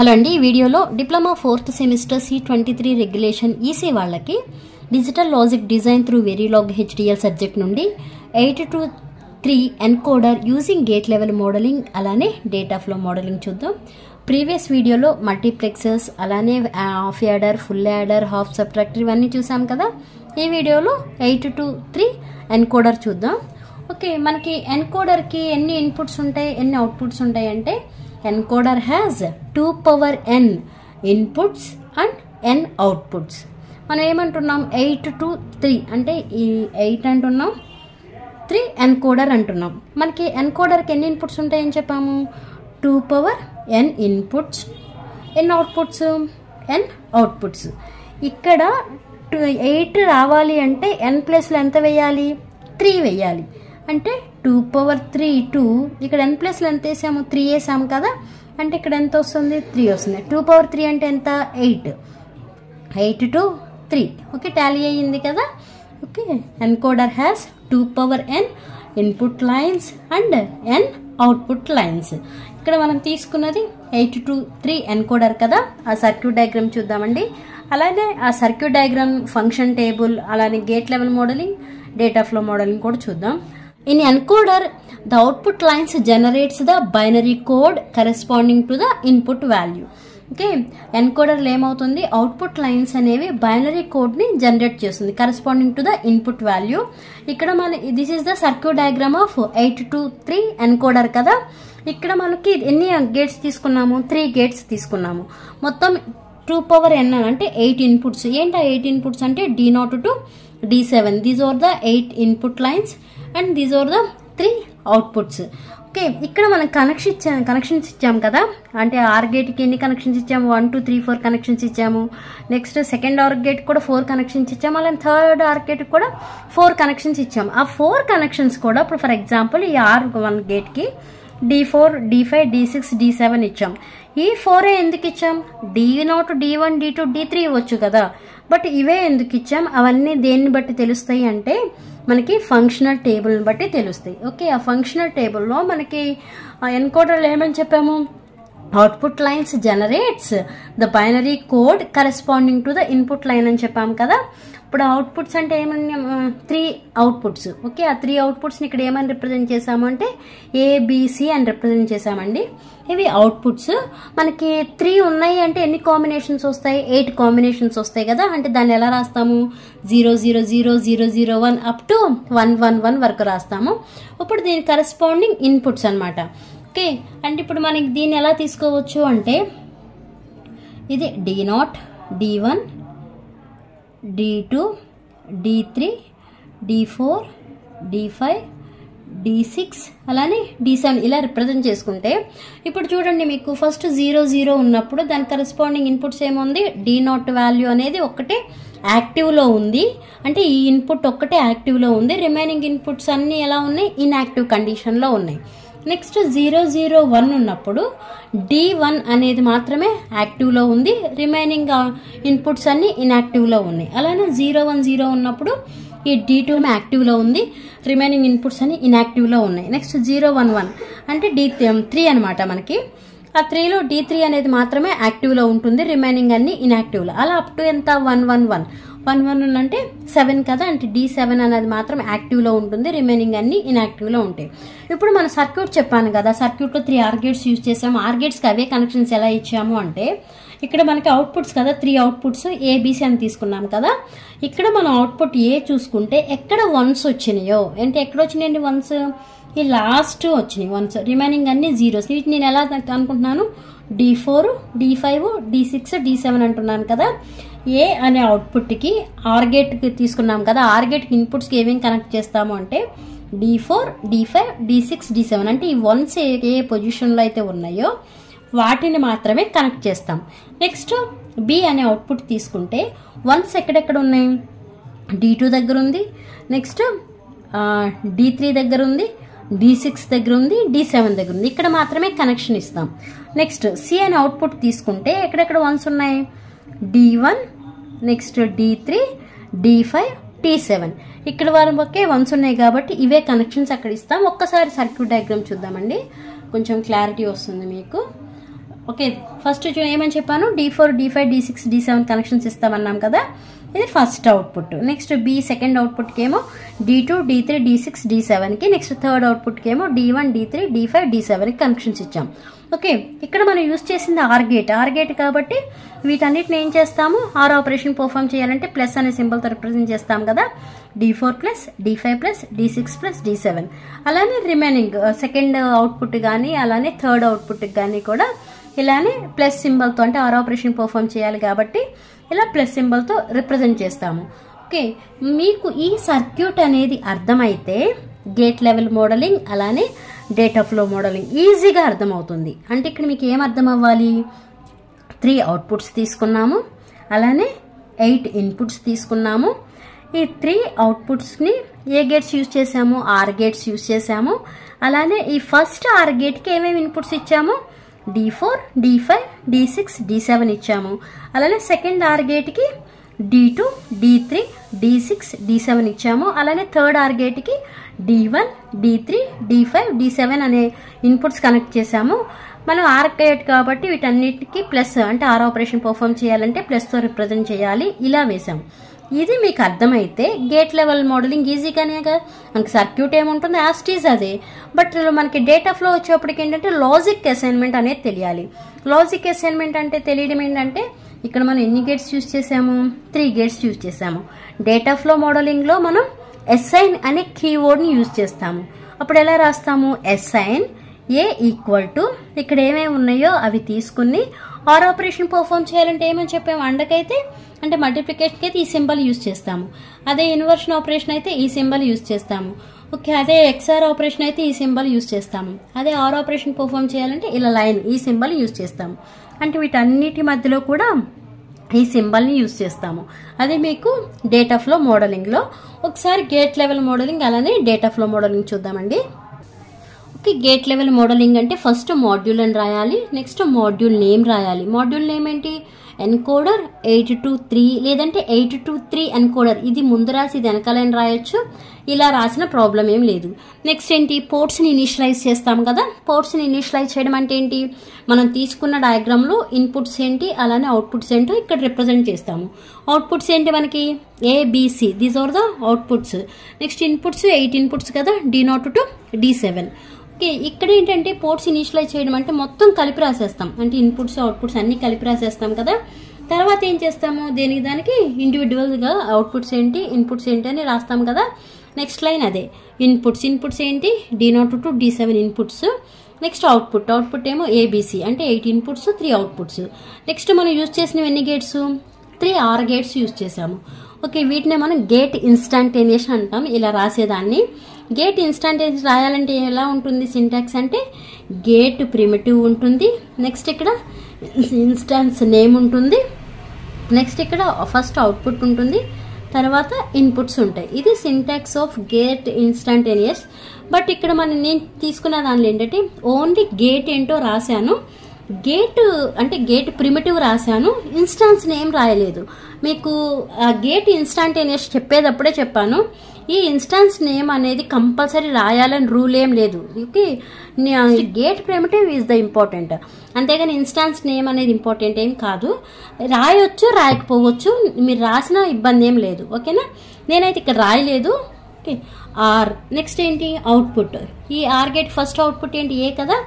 Hello అండి, ఈ వీడియోలో diploma 4th semester C23 regulation EC వాళ్ళకి digital logic design through Verilog HDL subject నుండి 8 to 3 encoder using gate level modelling అలానే data flow modelling చూద్దాం. Previous వీడియోలో మల్టీప్లెక్సెస్ అలానే half adder, full adder, half subtractor ఇవన్నీ చూసాం కదా. ఈ వీడియోలో 8 to 3 ఎన్కోడర్ చూద్దాం. ఓకే, మనకి ఎన్కోడర్కి ఎన్ని ఇన్పుట్స్ ఉంటాయి, ఎన్ని అవుట్పుట్స్ ఉంటాయి అంటే encoder has 2 power n inputs and n outputs. మనం ఏమంటున్నాం 8 to 3 అంటే ఈ 8 అంటున్నాం, 3 encoder అంటున్నాం. మనకి ఎన్కోడర్కి ఎన్ని ఇన్పుట్స్ ఉంటాయని చెప్పాము, 2 power n ఇన్పుట్స్, ఎన్ అవుట్పుట్స్, n అవుట్పుట్స్. ఇక్కడ 8 రావాలి అంటే n ప్లస్లో ఎంత వేయాలి, 3 వేయాలి. అంటే 2 power 3 2, ఇక్కడ n ప్లస్లో ఎంత వేసాము, 3 వేసాము కదా. అంటే ఇక్కడ ఎంత వస్తుంది, 3 వస్తుంది. 2 power 3 అంటే ఎంత, 8 to 3. ఓకే, టాలీ అయ్యింది కదా. Okay, encoder has 2 power n input lines and n output lines. ఇక్కడ మనం తీసుకున్నది 8 to 3 ఎన్కోడర్ కదా. ఆ సర్క్యూట్ డయాగ్రామ్ చూద్దామండి. అలానే ఆ సర్క్యూట్ డయాగ్రామ్, ఫంక్షన్ టేబుల్, అలానే gate level modelling, data flow modelling కూడా చూద్దాం. In encoder, the output lines generates the binary code corresponding to the input value. Okay, ఎన్కోడర్లో ఏమవుతుంది, అవుట్పుట్ లైన్స్ అనేవి బైనరీ కోడ్ని జనరేట్ చేస్తుంది corresponding to the input value. ఇక్కడ this is the circuit diagram of 8 to 3 encoder కదా. ఇక్కడ మనకి ఎన్ని గేట్స్ తీసుకున్నాము, 3 గేట్స్ తీసుకున్నాము. మొత్తం 2 power n అంటే 8 ఇన్పుట్స్. ఏంటి ఆ 8 ఇన్పుట్స్ అంటే D0 to D7. These are the 8 input lines and these are the 3 outputs. Okay, ఇక్కడ మనం కనెక్షన్స్ ఇచ్చాము కదా. అంటే ఆర్ గేట్కి ఎన్ని కనెక్షన్స్ ఇచ్చాము, 1 2 3 4 కనెక్షన్స్ ఇచ్చాము. నెక్స్ట్ సెకండ్ ఆర్ గేట్ కూడా 4 కనెక్షన్స్ ఇచ్చాము. అలానే థర్డ్ ఆర్ గేట్ కూడా 4 కనెక్షన్స్ ఇచ్చాము. ఆ 4 కనెక్షన్స్ కూడా ఇప్పుడు ఫర్ ఎగ్జాంపుల్ ఈ R1 గేట్కి D4 D5 D6 D7 ఇచ్చాం. ఈ 4 ఎందుకు ఇచ్చాం, D0 D1 D2 D3 ఇవ్వచ్చు కదా. బట్ ఇవే ఎందుకు ఇచ్చాం, అవన్నీ దేన్ని బట్టి తెలుస్తాయి అంటే మనకి ఫంక్షనల్ టేబుల్ని బట్టి తెలుస్తాయి. ఓకే, ఆ ఫంక్షనల్ టేబుల్లో మనకి ఎన్కోడర్లో ఏమని చెప్పాము, output lines generates the binary code corresponding to the input line అని చెప్పాము కదా. ఇప్పుడు అవుట్పుట్స్ అంటే ఏమన్నా 3 అవుట్పుట్స్. ఓకే, ఆ 3 అవుట్పుట్స్ని ఇక్కడ ఏమని రిప్రజెంట్ చేసాము అంటే ABC అని రిప్రజెంట్ చేసామండి. ఇవి అవుట్పుట్స్. మనకి 3 ఉన్నాయి అంటే ఎన్ని కాంబినేషన్స్ వస్తాయి, 8 కాంబినేషన్స్ వస్తాయి కదా. అంటే దాన్ని ఎలా రాస్తాము, 0 0 0 0 0 1 అప్ టు 1 1 1 వరకు రాస్తాము. ఇప్పుడు దీని కరెస్పాండింగ్ ఇన్పుట్స్ అనమాట. ఓకే, అంటే ఇప్పుడు మనకి దీన్ని ఎలా తీసుకోవచ్చు అంటే ఇది D0 D1 D2 D3 D4 D5 D6 అలానే D7 ఇలా రిప్రజెంట్ చేసుకుంటే ఇప్పుడు చూడండి, మీకు ఫస్ట్ 0 0 ఉన్నప్పుడు దాని కరెస్పాండింగ్ ఇన్పుట్స్ ఏముంది, D0 వాల్యూ అనేది ఒక్కటే యాక్టివ్లో ఉంది. అంటే ఈ ఇన్పుట్ ఒక్కటే యాక్టివ్లో ఉంది, రిమైనింగ్ ఇన్పుట్స్ అన్నీ ఎలా ఉన్నాయి, ఇన్యాక్టివ్ కండిషన్లో ఉన్నాయి. నెక్స్ట్ 0 0 1 ఉన్నప్పుడు D1 అనేది మాత్రమే యాక్టివ్లో ఉంది, రిమైనింగ్ ఇన్పుట్స్ అన్ని ఇన్యాక్టివ్లో ఉన్నాయి. అలానే 0 1 0 ఉన్నప్పుడు ఈ D2 యాక్టివ్లో ఉంది, రిమైనింగ్ ఇన్పుట్స్ అన్ని ఇన్యాక్టివ్లో ఉన్నాయి. నెక్స్ట్ 0 1 1 అంటే D3 అనమాట. మనకి ఆ 3లో D3 అనేది మాత్రమే యాక్టివ్లో ఉంటుంది, రిమైనింగ్ అన్ని ఇన్యాక్టివ్లో. అలా అప్ టు ఎంత 1 1 1 1 1 అంటే 7 కదా. అంటే D7 అనేది మాత్రం యాక్టివ్లో ఉంటుంది, రిమైనింగ్ అన్ని ఇన్యాక్టివ్లో ఉంటాయి. ఇప్పుడు మన సర్క్యూట్ చెప్పాను కదా, సర్క్యూట్లో 3 ఆర్ గేట్స్ యూజ్ చేసాము. ఆర్ గేట్స్కి అవే కనెక్షన్స్ ఎలా ఇచ్చాము అంటే ఇక్కడ మనకి అవుట్పుట్స్ కదా, 3 అవుట్పుట్స్ ABC అని తీసుకున్నాం కదా. ఇక్కడ మనం అవుట్పుట్ ఏ చూసుకుంటే ఎక్కడ వన్స్ వచ్చినాయో, అంటే ఎక్కడ వచ్చినాయండి వన్స్, ఈ లాస్ట్ వచ్చినాయి వన్స్, రిమైనింగ్ అన్ని జీరోస్. వీటి నేను ఎలా అనుకుంటున్నాను, D4 D5 D6 D7 అంటున్నాను కదా. ఏ అనే అవుట్పుట్కి ఆర్ గేట్కి తీసుకున్నాం కదా, ఆర్ గేట్కి ఇన్పుట్స్కి ఏమేమి కనెక్ట్ చేస్తాము అంటే D4 D5 D6 D7 అంటే ఈ వన్స్ ఏ పొజిషన్లో అయితే ఉన్నాయో వాటిని మాత్రమే కనెక్ట్ చేస్తాం. నెక్స్ట్ B అనే అవుట్పుట్ తీసుకుంటే వన్స్ ఎక్కడెక్కడ ఉన్నాయి, D2 దగ్గర ఉంది, నెక్స్ట్ D3 దగ్గర ఉంది, D6 దగ్గర ఉంది, D7 దగ్గర ఉంది. ఇక్కడ మాత్రమే కనెక్షన్ ఇస్తాం. నెక్స్ట్ C అనే అవుట్పుట్ తీసుకుంటే ఎక్కడెక్కడ వన్స్ ఉన్నాయి, D1 next D3 D5 D7 ఇక్కడ వరకే వన్స్ ఉన్నాయి కాబట్టి ఇవే కనెక్షన్స్ అక్కడ ఇస్తాం. ఒక్కసారి సర్క్యూట్ డయాగ్రామ్ చూద్దామండి, కొంచెం క్లారిటీ వస్తుంది మీకు. ఓకే, ఫస్ట్ ఏమని చెప్పాను, D4 D5 D6 D7 connections ఇస్తామన్నాం కదా, ఇది first output. Next B second అవుట్పుట్కి ఏమో D2 D3 D6 D7కి, next third అవుట్పుట్కి ఏమో D1 D3 D5 D7కి కనెక్షన్స్ ఇచ్చాం. ఓకే, ఇక్కడ మనం యూజ్ చేసింది ఆర్ గేట్ కాబట్టి వీటన్నిటిని ఏం చేస్తాము, ఆర్ ఆపరేషన్ పర్ఫామ్ చేయాలంటే ప్లస్ అనే సింబల్తో రిప్రజెంట్ చేస్తాం కదా, D4 plus D5 plus D6 plus D7. అలానే రిమైనింగ్ సెకండ్ అవుట్పుట్ కానీ అలానే థర్డ్ అవుట్పుట్కి కానీ కూడా ఇలానే ప్లస్ సింబల్తో, అంటే ఆర్ ఆపరేషన్ పర్ఫామ్ చేయాలి కాబట్టి ఇలా ప్లస్ సింబల్తో రిప్రజెంట్ చేస్తాము. ఓకే, మీకు ఈ సర్క్యూట్ అనేది అర్థమైతే గేట్ లెవెల్ మోడలింగ్ అలానే డేటా ఫ్లో మోడలింగ్ ఈజీగా అర్థమవుతుంది. అంటే ఇక్కడ మీకు ఏం అర్థం అవ్వాలి, 3 అవుట్పుట్స్ తీసుకున్నాము, అలానే 8 ఇన్పుట్స్ తీసుకున్నాము. ఈ 3 అవుట్పుట్స్ని ఏ గేట్స్ యూజ్ చేసాము, ఆర్ గేట్స్ యూజ్ చేసాము. అలానే ఈ ఫస్ట్ ఆర్ గేట్కి ఏమేమి ఇన్పుట్స్ ఇచ్చాము, D4 D5 D6 D7 ఇచ్చాము. అలానే second are గేట్కి D2 D3 D6 D7 ఇచ్చాము. అలానే third or గేట్కి D1 D3 D5 D7 అనే ఇన్పుట్స్ కనెక్ట్ చేసాము. మనం ఆర్ గేట్ కాబట్టి వీటన్నిటికీ ప్లస్, అంటే ఆర్ ఆపరేషన్ పర్ఫామ్ చేయాలంటే ప్లస్తో రిప్రజెంట్ చేయాలి, ఇలా వేసాం. ఇది మీకు అర్థమైతే గేట్ లెవెల్ మోడలింగ్ ఈజీగానేగా, మనకి సర్క్యూట్ ఏముంటుంది యాస్టీజ్ అదే. బట్ మనకి డేటా ఫ్లో వచ్చేప్పటికి ఏంటంటే లాజిక్ అసైన్మెంట్ అనేది తెలియాలి. లాజిక్ అసైన్మెంట్ అంటే తెలియడం ఏంటంటే, ఇక్కడ మనం ఎన్ని గేట్స్ యూజ్ చేసాము, 3 గేట్స్ యూజ్ చేసాము. డేటా ఫ్లో మోడలింగ్లో మనం అసైన్ అనే కీవర్డ్ని యూజ్ చేస్తాము. అప్పుడు ఎలా రాస్తాము, అసైన్ ఏ ఈక్వల్ టు ఇక్కడ ఏమేమి ఉన్నాయో అవి తీసుకుని ఆర్ ఆపరేషన్ పర్ఫామ్ చేయాలంటే ఏమని చెప్పాము, అండకైతే అంటే మల్టిప్లికేషన్కి అయితే ఈ సింబల్ యూజ్ చేస్తాము, అదే ఇన్వర్షన్ ఆపరేషన్ అయితే ఈ సింబల్ యూజ్ చేస్తాము. ఓకే, అదే ఎక్స్ఆర్ ఆపరేషన్ అయితే ఈ సింబల్ యూజ్ చేస్తాము. అదే ఆర్ ఆపరేషన్ పర్ఫామ్ చేయాలంటే ఇలా లైన్ ఈ సింబల్ యూజ్ చేస్తాము. అంటే వీటన్నిటి మధ్యలో కూడా ఈ సింబల్ని యూజ్ చేస్తాము. అదే మీకు డేటా ఫ్లో మోడలింగ్లో. ఒకసారి గేట్ లెవెల్ మోడలింగ్ అలానే డేటా ఫ్లో మోడలింగ్ చూద్దామండి. ఓకే, గేట్ లెవెల్ మోడలింగ్ అంటే ఫస్ట్ మాడ్యూల్ అని రాయాలి, నెక్స్ట్ మాడ్యూల్ నేమ్ రాయాలి. మాడ్యూల్ నేమ్ ఏంటి, ఎన్కోడర్ 823 లేదంటే 823 ఎన్కోడర్. ఇది ముందు రాసి ఇది వెనకాలని రాయొచ్చు, ఇలా రాసిన ప్రాబ్లం ఏం లేదు. నెక్స్ట్ ఏంటి, పోర్ట్స్ని ఇనిషియలైజ్ చేస్తాం కదా. పోర్ట్స్ని ఇనిషియలైజ్ చేయడం అంటే ఏంటి, మనం తీసుకున్న డయాగ్రామ్లో ఇన్పుట్స్ ఏంటి అలానే అవుట్పుట్స్ ఏంటో ఇక్కడ రిప్రజెంట్ చేస్తాము. అవుట్పుట్స్ ఏంటి మనకి ABC, these are the outputs. Next inputs 8 inputs కదా, D0 to D7. ఓకే, ఇక్కడ ఏంటంటే పోర్ట్స్ ఇనిషియలైజ్ చేయడం అంటే మొత్తం కలిపి రాసేస్తాం, అంటే ఇన్పుట్స్ అవుట్పుట్స్ అన్ని కలిపి రాసేస్తాం కదా. తర్వాత ఏం చేస్తాము, దేనికి దానికి ఇండివిజువల్గా అవుట్పుట్స్ ఏంటి ఇన్పుట్స్ ఏంటి అని రాస్తాం కదా. నెక్స్ట్ లైన్ అదే ఇన్పుట్స్ ఏంటి D0 to D7 inputs. Next output ఏమో ABC, అంటే 8 ఇన్పుట్స్ 3 అవుట్పుట్స్. నెక్స్ట్ మనం యూజ్ చేసినవి ఎన్ని గేట్స్, 3 ఆర్ గేట్స్ యూజ్ చేసాము. ఓకే, వీటినే మనం గేట్ ఇన్స్టంటేనియస్ అంటాం, ఇలా రాసేదాన్ని. గేట్ ఇన్స్టంటేనియస్ రాయాలంటే ఎలా ఉంటుంది సింటాక్స్ అంటే, గేట్ ప్రిమిటివ్ ఉంటుంది, నెక్స్ట్ ఇక్కడ ఇన్స్టాన్స్ నేమ్ ఉంటుంది, నెక్స్ట్ ఇక్కడ ఫస్ట్ అవుట్పుట్ ఉంటుంది, తర్వాత ఇన్పుట్స్ ఉంటాయి. ఇది syntax of gate instantaneous. But ఇక్కడ నేను తీసుకున్న దానిలో ఏంటంటే ఓన్లీ గేట్ ఏంటో రాశాను, గేట్ అంటే గేట్ ప్రిమిటివ్ రాశాను, ఇన్స్టాన్స్ నేమ్ రాయలేదు. మీకు గేట్ ఇన్స్టంటేనియస్ చెప్పేటప్పుడే చెప్పాను, ఈ ఇన్స్టాన్స్ నేమ్ అనేది కంపల్సరీ రాయాలని రూల్ ఏం లేదు. Okay, gate primitive is the important, అంతేగాని ఇన్స్టాన్స్ నేమ్ అనేది ఇంపార్టెంట్ ఏం కాదు. రాయొచ్చు రాయకపోవచ్చు, మీరు రాసిన ఇబ్బంది ఏం లేదు. ఓకేనా, నేనైతే ఇక్కడ రాయలేదు. Okay, OR. నెక్స్ట్ ఏంటి, అవుట్పుట్. ఈ ఆర్ గేట్ ఫస్ట్ అవుట్పుట్ ఏంటి ఏ కదా.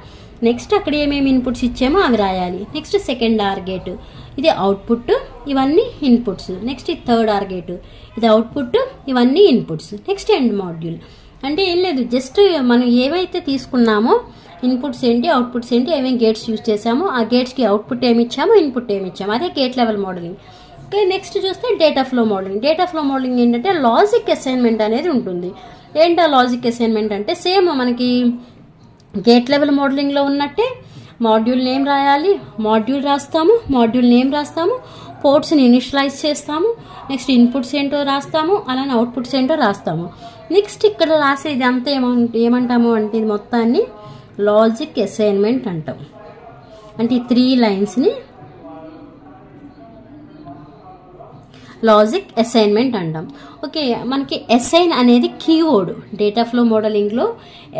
నెక్స్ట్ అక్కడ ఏమేమి ఇన్పుట్స్ ఇచ్చామో అవి రాయాలి. నెక్స్ట్ సెకండ్ ఆర్ గేట్, ఇది అవుట్పుట్, ఇవన్నీ ఇన్పుట్స్. నెక్స్ట్ ఇది థర్డ్ ఆర్ గేట్, ఇది అవుట్పుట్, ఇవన్నీ ఇన్పుట్స్. Next end module. అంటే ఏం లేదు, జస్ట్ మనం ఏవైతే తీసుకున్నామో ఇన్పుట్స్ ఏంటి అవుట్పుట్స్ ఏంటి ఏమేమి గేట్స్ యూజ్ చేసామో ఆ గేట్స్కి అవుట్పుట్ ఏమి ఇచ్చామో ఇన్పుట్ ఏమి ఇచ్చామో, అదే gate level modelling. Okay, next చూస్తే data flow modelling. Data flow modelling ఏంటంటే లాజిక్ అసైన్మెంట్ అనేది ఉంటుంది. ఏంటో లాజిక్ అసైన్మెంట్ అంటే సేమ్ మనకి గేట్ లెవెల్ మోడలింగ్లో ఉన్నట్టే మాడ్యూల్ నేమ్ రాయాలి, మాడ్యూల్ రాస్తాము, మాడ్యూల్ నేమ్ రాస్తాము, పోర్ట్స్ని ఇనిషియలైజ్ చేస్తాము, నెక్స్ట్ ఇన్పుట్స్ ఏంటో రాస్తాము, అలానే అవుట్పుట్స్ ఏంటో రాస్తాము. నెక్స్ట్ ఇక్కడ రాసేది అంతా ఏమంటాము అంటే ఇది మొత్తాన్ని లాజిక్ అసైన్మెంట్ అంటాం. అంటే ఈ 3 లైన్స్ని లాజిక్ అసైన్మెంట్ అంటాం. ఓకే, మనకి అసైన్ అనేది కీవర్డ్. డేటా ఫ్లో మోడలింగ్లో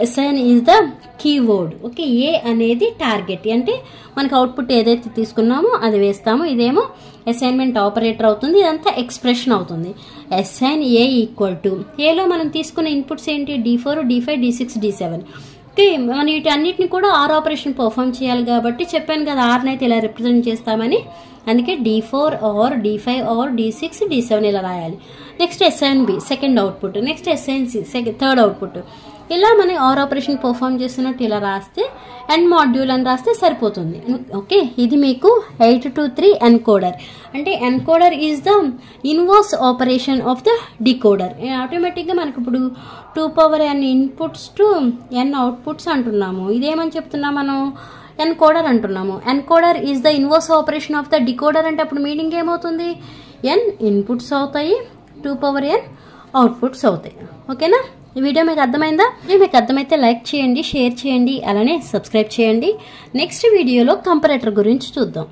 assign is the keyword. Okay, A అనేది టార్గెట్, అంటే మనకి అవుట్పుట్ ఏదైతే తీసుకున్నామో అది వేస్తాము. ఇదేమో అసైన్మెంట్ ఆపరేటర్ అవుతుంది, ఇదంతా ఎక్స్ప్రెషన్ అవుతుంది. అసైన్ ఏ ఈక్వల్ టు, ఏలో మనం తీసుకున్న ఇన్పుట్స్ ఏంటి, D4, D5, D6, D7. Okay, మనం వీటి అన్నిటిని కూడా ఆర్ ఆపరేషన్ పర్ఫామ్ చేయాలి కాబట్టి చెప్పాను కదా, ఆర్ని అయితే ఇలా రిప్రజెంట్ చేస్తామని. అందుకే D4 are D5 are D6, D7 ఇలా రాయాలి. Next assign B second output, next assign C third output. ఇలా మనం ఆర్ ఆపరేషన్ పర్ఫామ్ చేస్తున్నట్టు ఇలా రాస్తే అండ్ మాడ్యూల్ అని రాస్తే సరిపోతుంది. ఓకే, ఇది మీకు 823 ఎన్కోడర్. అంటే encoder is the inverse operation of the decoder. ఆటోమేటిక్గా మనకి ఇప్పుడు 2n inputs to n outputs అంటున్నాము. ఇదేమని చెప్తున్నాం మనం, ఎన్కోడర్ అంటున్నాము. Encoder is the inverse operation of the decoder. అంటే అప్పుడు మీనింగ్ ఏమవుతుంది, n ఇన్పుట్స్ అవుతాయి, 2n అవుట్పుట్స్ అవుతాయి. ఓకేనా, ఈ వీడియో మీకు అర్థమైందా? మీకు అర్థమైతే లైక్ చేయండి, షేర్ చేయండి, అలానే సబ్స్క్రైబ్ చేయండి. నెక్స్ట్ వీడియోలో కంపరేటర్ గురించి చూద్దాం.